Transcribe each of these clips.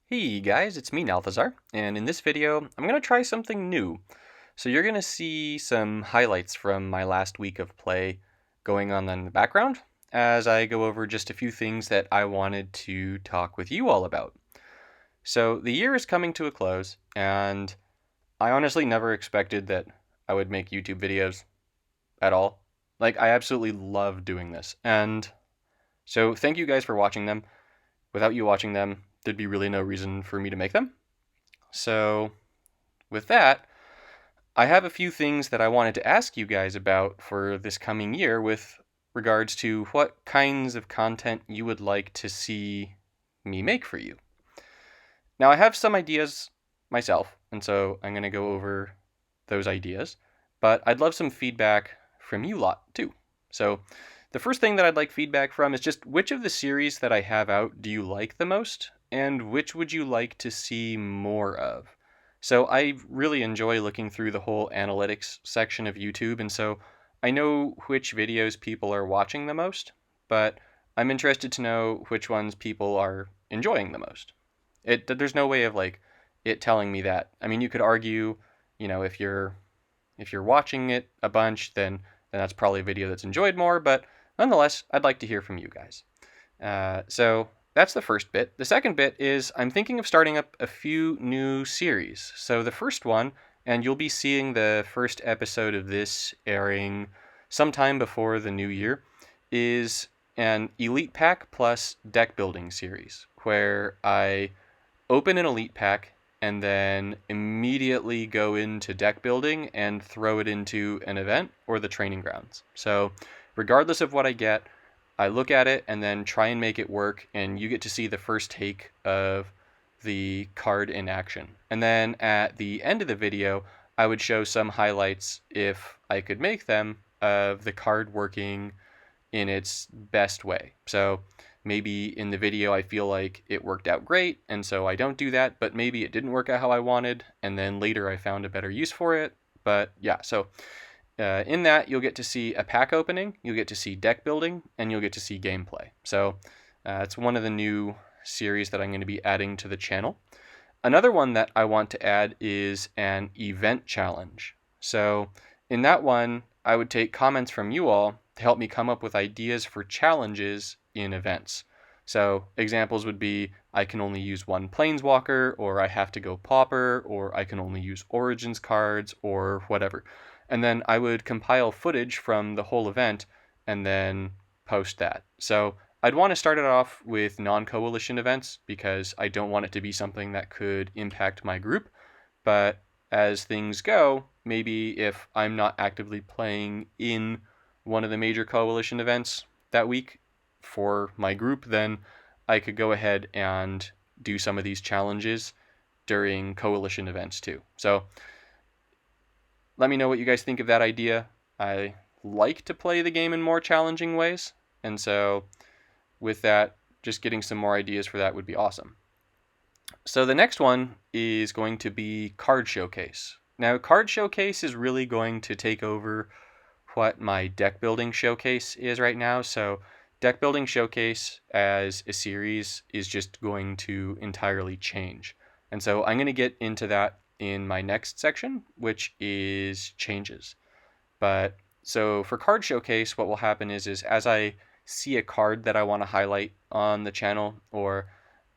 Hey guys, it's me Nalthazar, and in this video, I'm going to try something new. So you're going to see some highlights from my last week of play going on in the background, as I go over just a few things that I wanted to talk with you all about. So the year is coming to a close, and I honestly never expected that I would make YouTube videos at all. Like, I absolutely love doing this, and so thank you guys for watching them. Without you watching them, there'd be really no reason for me to make them. So, with that, I have a few things that I wanted to ask you guys about for this coming year with regards to what kinds of content you would like to see me make for you. Now, I have some ideas myself, and so I'm going to go over those ideas, but I'd love some feedback from you lot too. So, the first thing that I'd like feedback from is just which of the series that I have out do you like the most, and which would you like to see more of? So I really enjoy looking through the whole analytics section of YouTube, and so I know which videos people are watching the most, but I'm interested to know which ones people are enjoying the most. There's no way of like it telling me that. I mean, you could argue, if you're watching it a bunch, then that's probably a video that's enjoyed more, but nonetheless, I'd like to hear from you guys. So that's the first bit. The second bit is I'm thinking of starting up a few new series. So the first one, and you'll be seeing the first episode of this airing sometime before the new year, is an Elite Pack plus deck building series where I open an Elite Pack and then immediately go into deck building and throw it into an event or the training grounds. So regardless of what I get, I look at it and then try and make it work, and you get to see the first take of the card in action. And then at the end of the video, I would show some highlights, if I could make them, of the card working in its best way. So maybe in the video I feel like it worked out great, and so I don't do that, but maybe it didn't work out how I wanted, and then later I found a better use for it. But yeah, so in that, you'll get to see a pack opening, you'll get to see deck building, and you'll get to see gameplay. So it's one of the new series that I'm going to be adding to the channel. Another one that I want to add is an event challenge. So in that one, I would take comments from you all to help me come up with ideas for challenges in events. So examples would be I can only use one Planeswalker, or I have to go Pauper, or I can only use Origins cards, or whatever. And then I would compile footage from the whole event and then post that. So I'd want to start it off with non-coalition events because I don't want it to be something that could impact my group. But as things go, maybe if I'm not actively playing in one of the major coalition events that week for my group, then I could go ahead and do some of these challenges during coalition events too. So let me know what you guys think of that idea. I like to play the game in more challenging ways, and so with that, just getting some more ideas for that would be awesome. So the next one is going to be Card Showcase. Now, Card Showcase is really going to take over what my deck building showcase is right now. So deck building showcase as a series is just going to entirely change. And so I'm going to get into that in my next section, which is changes. But so for card showcase, what will happen is as I see a card that I want to highlight on the channel, or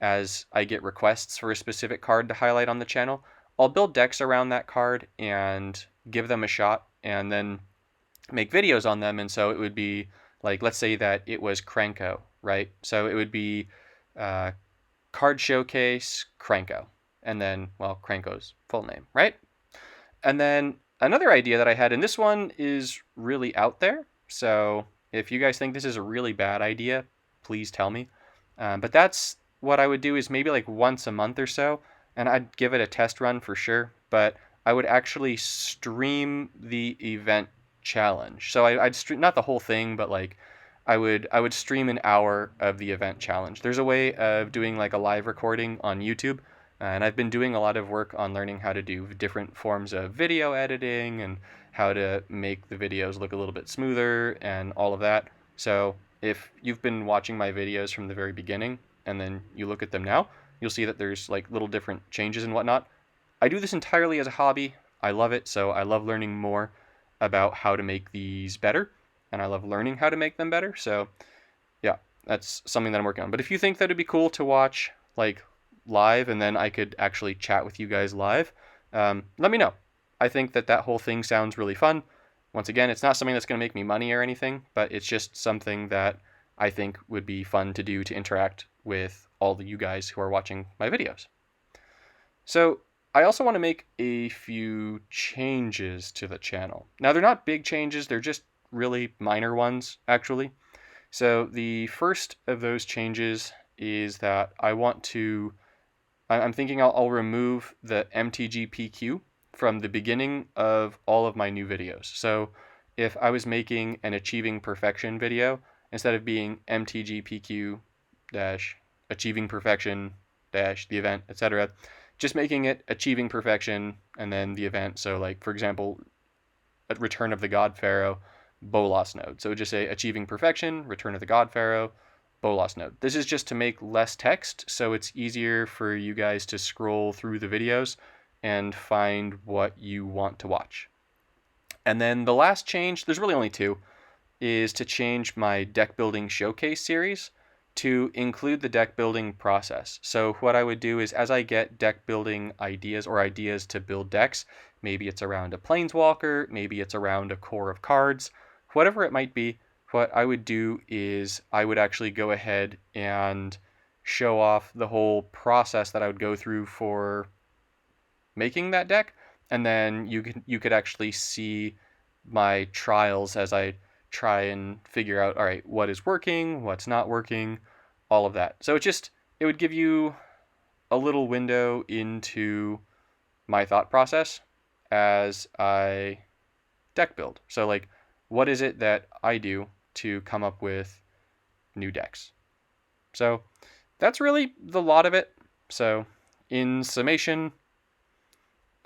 as I get requests for a specific card to highlight on the channel, I'll build decks around that card and give them a shot, and then make videos on them. And so it would be like, let's say that it was Krenko, right? So it would be card showcase Krenko, and then, well, Krenko's full name, right? And then another idea that I had, and this one is really out there, so if you guys think this is a really bad idea, please tell me. But that's what I would do, is maybe like once a month or so, and I'd give it a test run for sure, but I would actually stream the event challenge. So I'd stream, not the whole thing, but like I would stream an hour of the event challenge. There's a way of doing like a live recording on YouTube, and I've been doing a lot of work on learning how to do different forms of video editing and how to make the videos look a little bit smoother and all of that. So if you've been watching my videos from the very beginning and then you look at them now, you'll see that there's like little different changes and whatnot. I do this entirely as a hobby. I love it, so I love learning more about how to make these better, and I love learning how to make them better. So yeah, that's something that I'm working on. But if you think that it'd be cool to watch like live and then I could actually chat with you guys live, let me know. I think that that whole thing sounds really fun. Once again, it's not something that's going to make me money or anything, but it's just something that I think would be fun to do to interact with all of you guys who are watching my videos. So I also want to make a few changes to the channel. Now, they're not big changes, they're just really minor ones, actually. So the first of those changes is that I'm thinking I'll remove the MTGPQ from the beginning of all of my new videos. So if I was making an Achieving Perfection video, instead of being MTGPQ dash Achieving Perfection dash the event, etc., just making it Achieving Perfection and then the event. So like, for example, at Return of the God Pharaoh, Bolas node. So just say Achieving Perfection, Return of the God Pharaoh, Bolas node. This is just to make less text, so it's easier for you guys to scroll through the videos and find what you want to watch. And then the last change, there's really only two, is to change my deck building showcase series to include the deck building process. So what I would do is, as I get deck building ideas or ideas to build decks, maybe it's around a planeswalker, maybe it's around a core of cards, whatever it might be, what I would do is I would actually go ahead and show off the whole process that I would go through for making that deck, and then you could actually see my trials as I try and figure out, all right, what is working, what's not working, all of that. So it would give you a little window into my thought process as I deck build. So like, what is it that I do to come up with new decks? So that's really the lot of it. So in summation,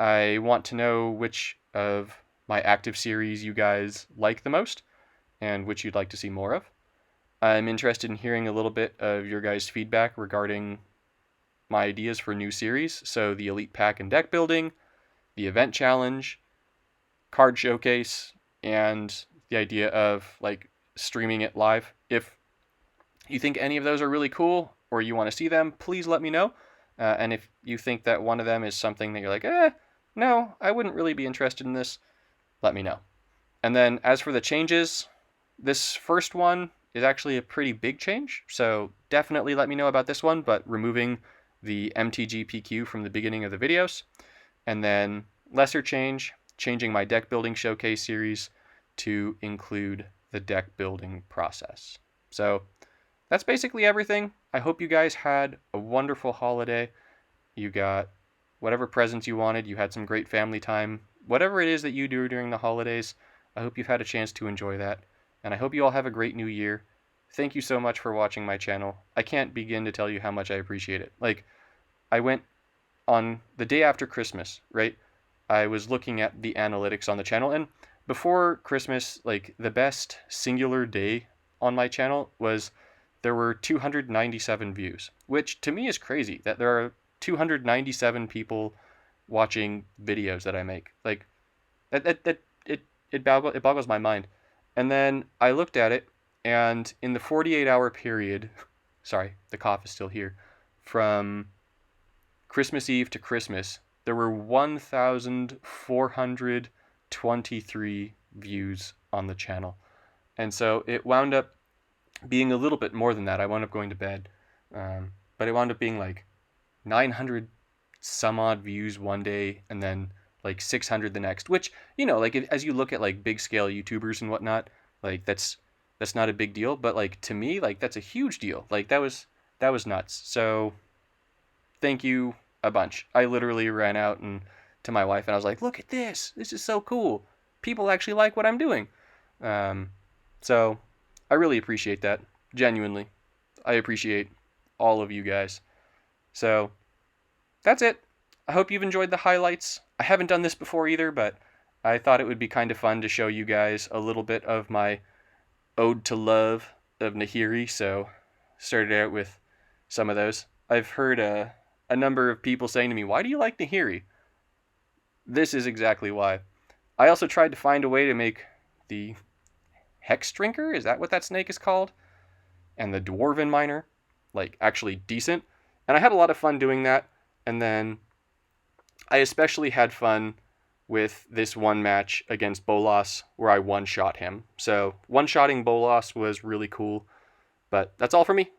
I want to know which of my active series you guys like the most and which you'd like to see more of. I'm interested in hearing a little bit of your guys' feedback regarding my ideas for new series. So the Elite Pack and deck building, the event challenge, card showcase, and the idea of like streaming it live. If you think any of those are really cool or you want to see them, please let me know. And if you think that one of them is something that you're like, no, I wouldn't really be interested in this, let me know. And then as for the changes, this first one is actually a pretty big change, so definitely let me know about this one, but removing the MTGPQ from the beginning of the videos. And then lesser change, changing my deck building showcase series to include the deck building process. So that's basically everything. I hope you guys had a wonderful holiday. You got whatever presents you wanted. You had some great family time. Whatever it is that you do during the holidays, I hope you've had a chance to enjoy that. And I hope you all have a great new year. Thank you so much for watching my channel. I can't begin to tell you how much I appreciate it. Like, I went on the day after Christmas, right? I was looking at the analytics on the channel, and before Christmas, like, the best singular day on my channel was there were 297 views, which to me is crazy that there are 297 people watching videos that I make. Like, it boggles my mind. And then I looked at it, and in the 48-hour period, sorry, the cough is still here, from Christmas Eve to Christmas, there were 1,423 views on the channel. And so it wound up being a little bit more than that. I wound up going to bed, but it wound up being like 900 some odd views one day, and then like 600 the next, which, you know, like as you look at like big scale YouTubers and whatnot, like that's not a big deal, but like to me, like that's a huge deal. Like that was nuts. So thank you a bunch. I literally ran out and to my wife and I was like, look at this. This is so cool. People actually like what I'm doing. So I really appreciate that. Genuinely. I appreciate all of you guys. So that's it. I hope you've enjoyed the highlights. I haven't done this before either, but I thought it would be kind of fun to show you guys a little bit of my ode to love of Nahiri, so started out with some of those. I've heard a number of people saying to me, why do you like Nahiri? This is exactly why. I also tried to find a way to make the Hex Drinker, is that what that snake is called? And the Dwarven Miner, like, actually decent. And I had a lot of fun doing that. And then I especially had fun with this one match against Bolas where I one-shot him. So one-shotting Bolas was really cool. But that's all for me.